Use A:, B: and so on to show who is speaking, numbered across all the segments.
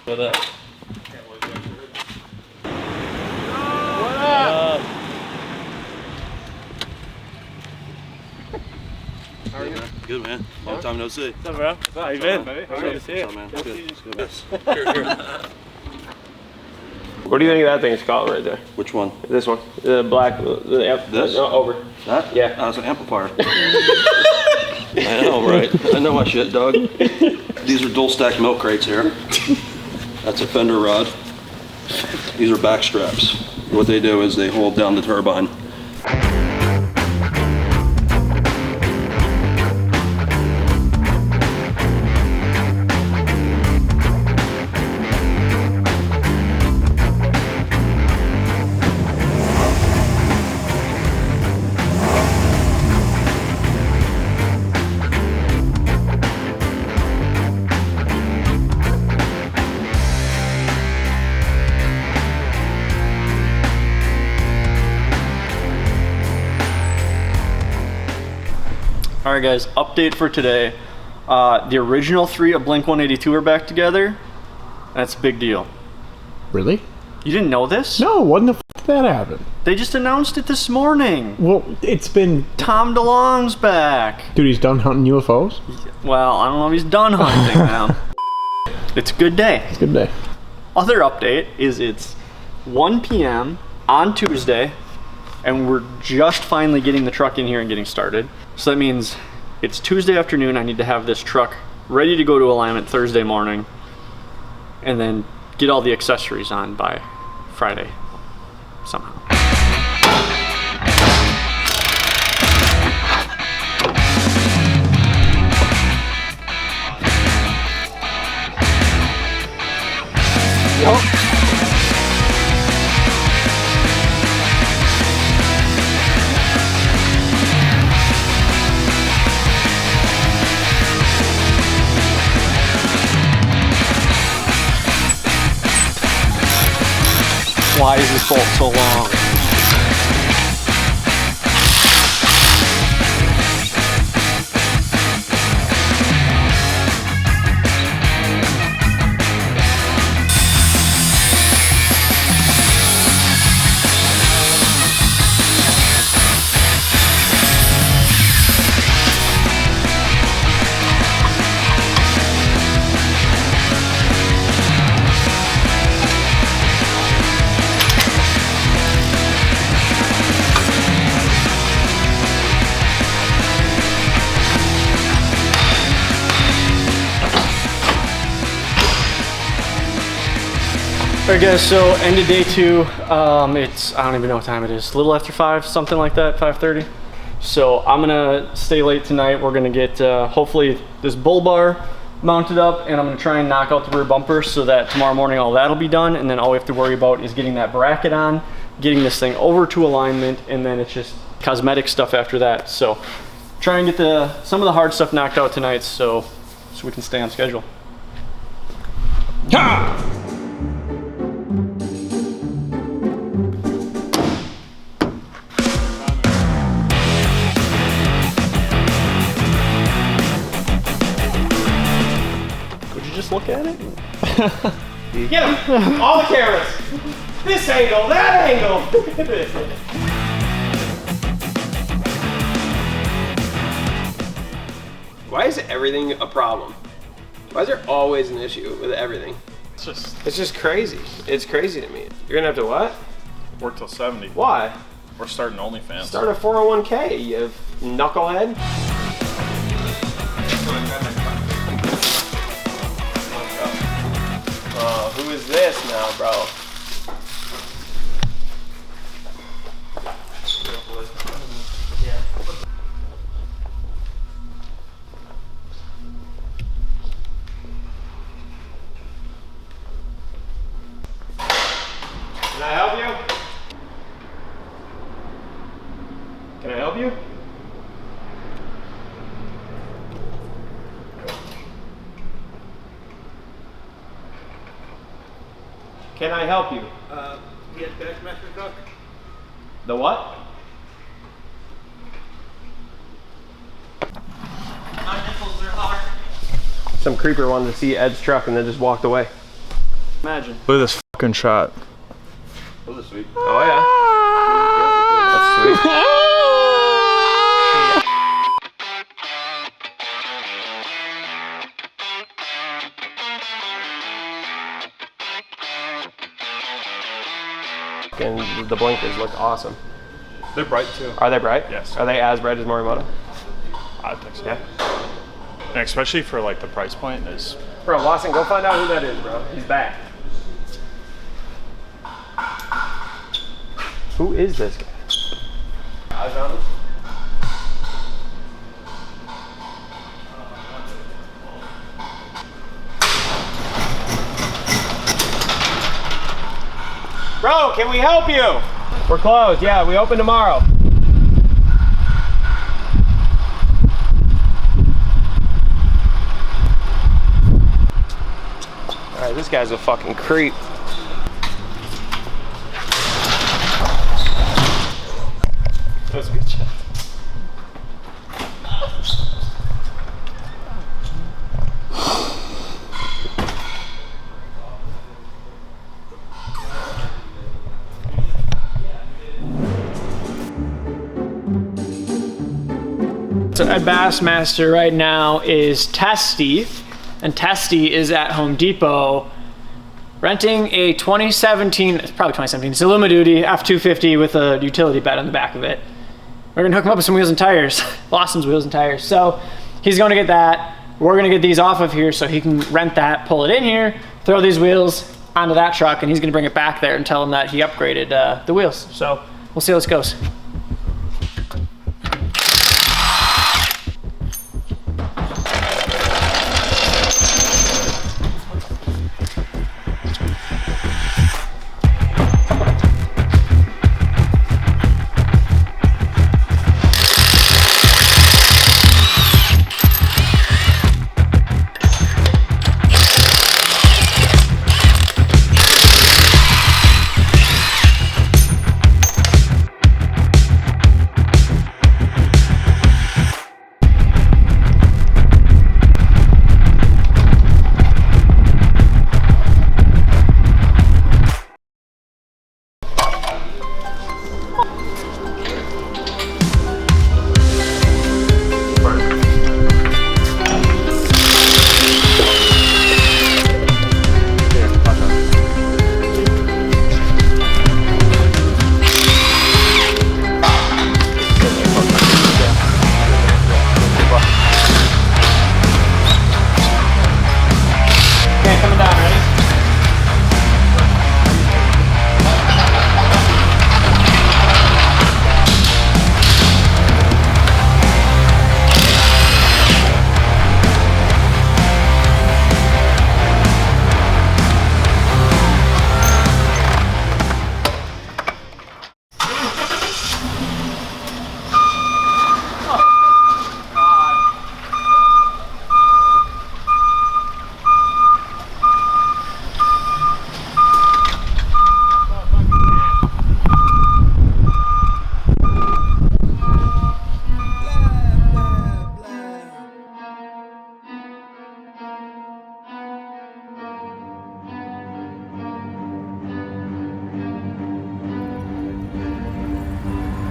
A: What up?
B: What up?
A: How are you? Good, man. Long time no see.
B: What's up, bro? How you been? Good to see you.
A: What's up, man? Good.
C: What do you think of that thing? It's called right there.
A: Which one?
C: This one. The black.
A: This?
C: No, over.
A: That?
C: Yeah.
A: Oh, it's an amplifier. I know, right? I know my shit, dog. These are dual stacked milk crates here. That's a fender rod. These are back straps. What they do is they hold down the turbine.
B: Alright guys, update for today. The original 3 of Blink-182 are back together. That's a big deal.
D: Really?
B: You didn't know this?
D: No, when the f did that happen?
B: They just announced it this morning.
D: Well, it's been...
B: Tom DeLonge's back.
D: Dude, he's done hunting UFOs?
B: Well, I don't know if he's done hunting now. It's a good day.
D: It's a good day.
B: Other update is it's 1 p.m. on Tuesday, and we're just finally getting the truck in here and getting started. So that means it's Tuesday afternoon. I need to have this truck ready to go to alignment Thursday morning, and then get all the accessories on by Friday somehow. Yep. Why is this bolt so long? Alright guys, so end of day 2, it's, I don't even know what time it is, a little after 5, something like that, 5:30. So I'm gonna stay late tonight. We're gonna get, hopefully this bull bar mounted up, and I'm gonna try and knock out the rear bumper so that tomorrow morning all that'll be done, and then all we have to worry about is getting that bracket on, getting this thing over to alignment, and then it's just cosmetic stuff after that. So try and get some of the hard stuff knocked out tonight so we can stay on schedule.
D: Ha!
B: Just look at it. Get him! All the cameras! This angle, that angle!
C: Why is everything a problem? Why is there always an issue with everything? It's just crazy. It's crazy to me. You're gonna have to what?
E: Work till 70.
C: Why?
E: We're starting OnlyFans.
C: Start a 401k, you knucklehead. Who is this now, bro? Can I help you? Can I help you? Can I help you?
F: Yes, Bassmaster truck.
C: The what?
F: My nipples are hard.
C: Some creeper wanted to see Ed's truck and then just walked away.
B: Imagine.
E: Look at this fucking shot.
A: Those are sweet.
C: Oh yeah. That's sweet. And the blinkers look awesome.
E: They're bright too.
C: Are they bright?
E: Yes.
C: Are they as bright as Morimoto?
E: I think so.
C: Yeah.
E: And especially for like the price point is.
C: Bro, Lawson, go find out who that is, bro. He's back. Who is this guy? I found him. Bro, can we help you? We're closed. Yeah, we open tomorrow. All right, this guy's a fucking creep. That was a good shot.
G: So at Bassmaster right now is Teste, and Teste is at Home Depot renting a 2017, it's probably 2017, it's a Luma Duty F250 with a utility bed on the back of it. We're gonna hook him up with some wheels and tires, Lawson's wheels and tires. So he's gonna get that. We're gonna get these off of here so he can rent that, pull it in here, throw these wheels onto that truck, and he's gonna bring it back there and tell him that he upgraded the wheels. So we'll see how this goes.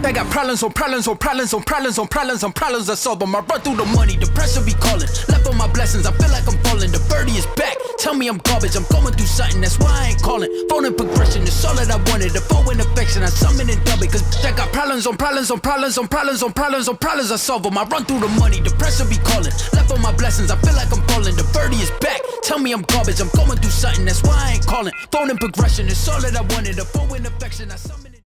H: I got problems on problems on problems on problems on problems on problems I solve them. I run through the money, the pressure be calling. Left on my blessings, I feel like I'm falling. The birdie is back, tell me I'm garbage. I'm going through something, that's why I ain't calling. Phone and progression, it's all that I wanted. The phone and affection, I summon and dub it. Cause I got problems on problems on problems on problems on problems on problems I solve them. I run through the money, the pressure be calling. Left on my blessings, I feel like I'm falling. The birdie is back, tell me I'm garbage. I'm going through something, that's why I ain't calling. Phone and progression, it's all that I wanted. The phone and affection, I summon it.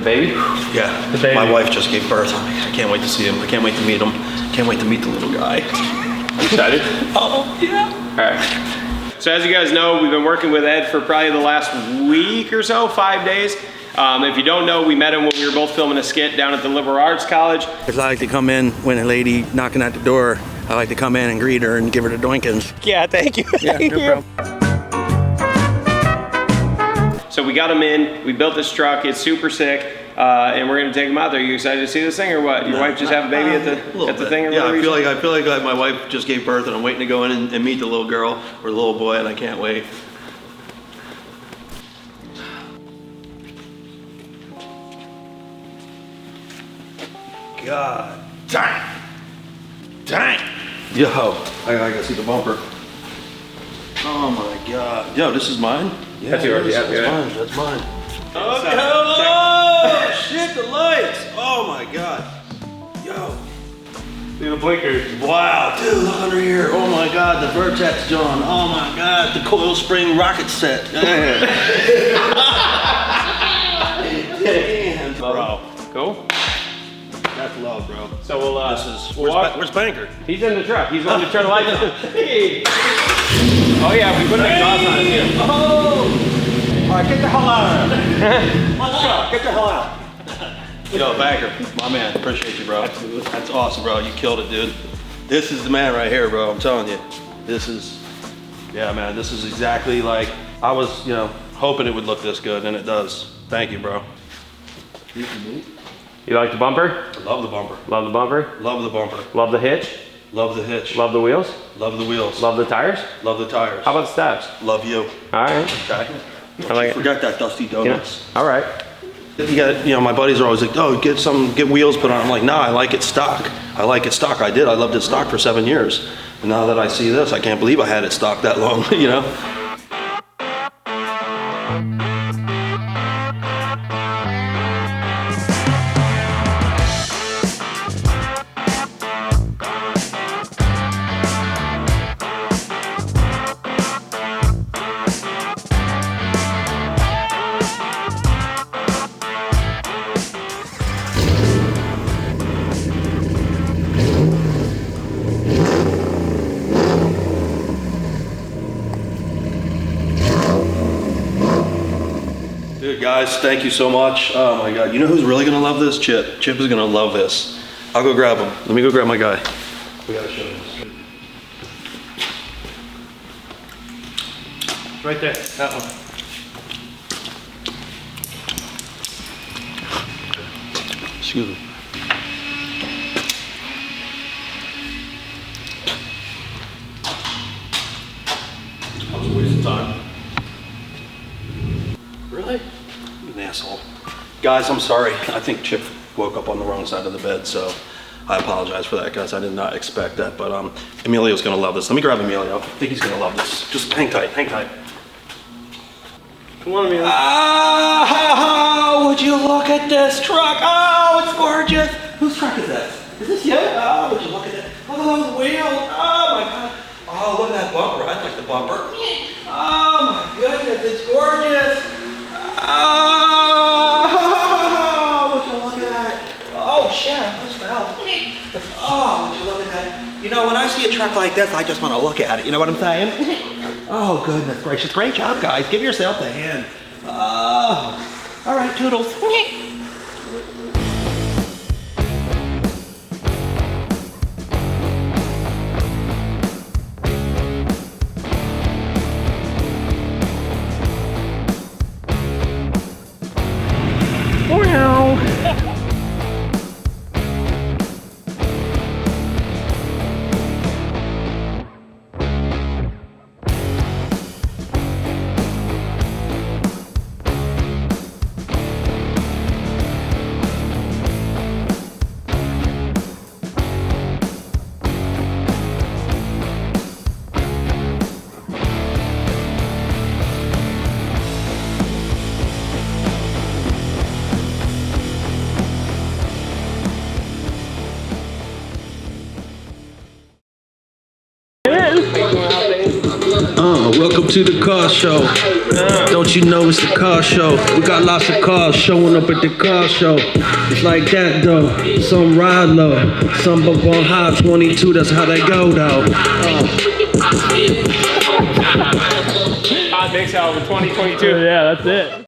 B: The baby?
A: Yeah.
B: The baby.
A: My wife just gave birth. I can't wait to see him. I can't wait to meet him. Can't wait to meet the little guy.
C: Excited?
A: Oh, yeah.
C: All right. So as you guys know, we've been working with Ed for probably the last week or so, 5 days. If you don't know, we met him when we were both filming a skit down at the Liberal Arts College.
A: Because I like to come in when a lady knocking at the door, I like to come in and greet her and give her the doinkins.
C: Yeah, thank you.
A: Yeah, no problem.
C: So we got him in, we built this truck, it's super sick, and we're gonna take him out there. You excited to see this thing or what? Your wife just have a baby at the thing or
A: Yeah,
C: whatever?
A: I feel like my wife just gave birth and I'm waiting to go in and meet the little girl or the little boy and I can't wait. God dang! Dang! Yo, I gotta see the bumper. Oh my God. Yo, this is mine? Yeah,
C: That's yours,
A: that's
C: yeah.
A: mine, that's mine. Oh, shit, the lights! Oh my God. Yo.
C: See the blinkers.
A: Wow, dude, look under here. Oh my God, the Vertex John. Oh my God, the coil spring rocket set. Damn, bro.
C: Cool.
A: That's love, bro.
C: So we'll,
A: This is, where's Banker?
C: he's in the truck. He's going to turn the lights on. Hey. Oh yeah, we put an exhaust on it here.
F: Oh! All right, get the hell out of here. Let's go. Get the hell out.
A: Yo, Banker, my man, appreciate you, bro. That's awesome, bro. You killed it, dude. This is the man right here, bro. I'm telling you. This is, yeah, man. This is exactly like I was, hoping it would look this good, and it does. Thank you, bro.
C: You like the bumper?
A: I love the bumper.
C: Love the bumper?
A: Love the bumper.
C: Love the hitch?
A: Love the hitch.
C: Love the wheels?
A: Love the wheels.
C: Love the tires?
A: Love the tires.
C: How about the steps?
A: Love you.
C: All right.
A: Okay.
C: I like it.
A: Forgot that Dusty
C: Yeah.
A: Donuts.
C: All right.
A: You got, my buddies are always like, oh, get wheels put on. I'm like, nah, I like it stock. I like it stock. I did. I loved it stock for 7 years. And now that I see this, I can't believe I had it stock that long, Dude, guys, thank you so much. Oh my God, you know who's really gonna love this? Chip. Chip is gonna love this. I'll go grab him. Let me go grab my guy. We gotta show him this.
B: Right there, that one.
A: Excuse me. That was a waste of time. Really? What an asshole. Guys, I'm sorry. I think Chip woke up on the wrong side of the bed, so I apologize for that, guys. I did not expect that, but Emilio's gonna love this. Let me grab Emilio. I think he's gonna love this. Just hang tight, hang tight.
B: Come on, Emilio.
A: Oh, would you look at this truck? Oh, it's gorgeous. Whose truck is that? Is this you? Oh, would you look at it? Look at those wheels. Oh my God. Oh, look at that bumper. I like the bumper. Oh my goodness, it's gorgeous. Oh, would you look at that? Oh shit, I just fell. Oh, would you look at that? When I see a truck like this, I just want to look at it. You know what I'm saying? Oh, goodness gracious. Great job, guys. Give yourself a hand. Oh, all right, toodles. Welcome to the car show.
I: Don't you know it's the car show? We got lots of cars showing up at the car show. It's like that though. Some ride low, some up on high 22. That's how they go though.
C: Hot mix out of 2022.
B: Yeah, that's it.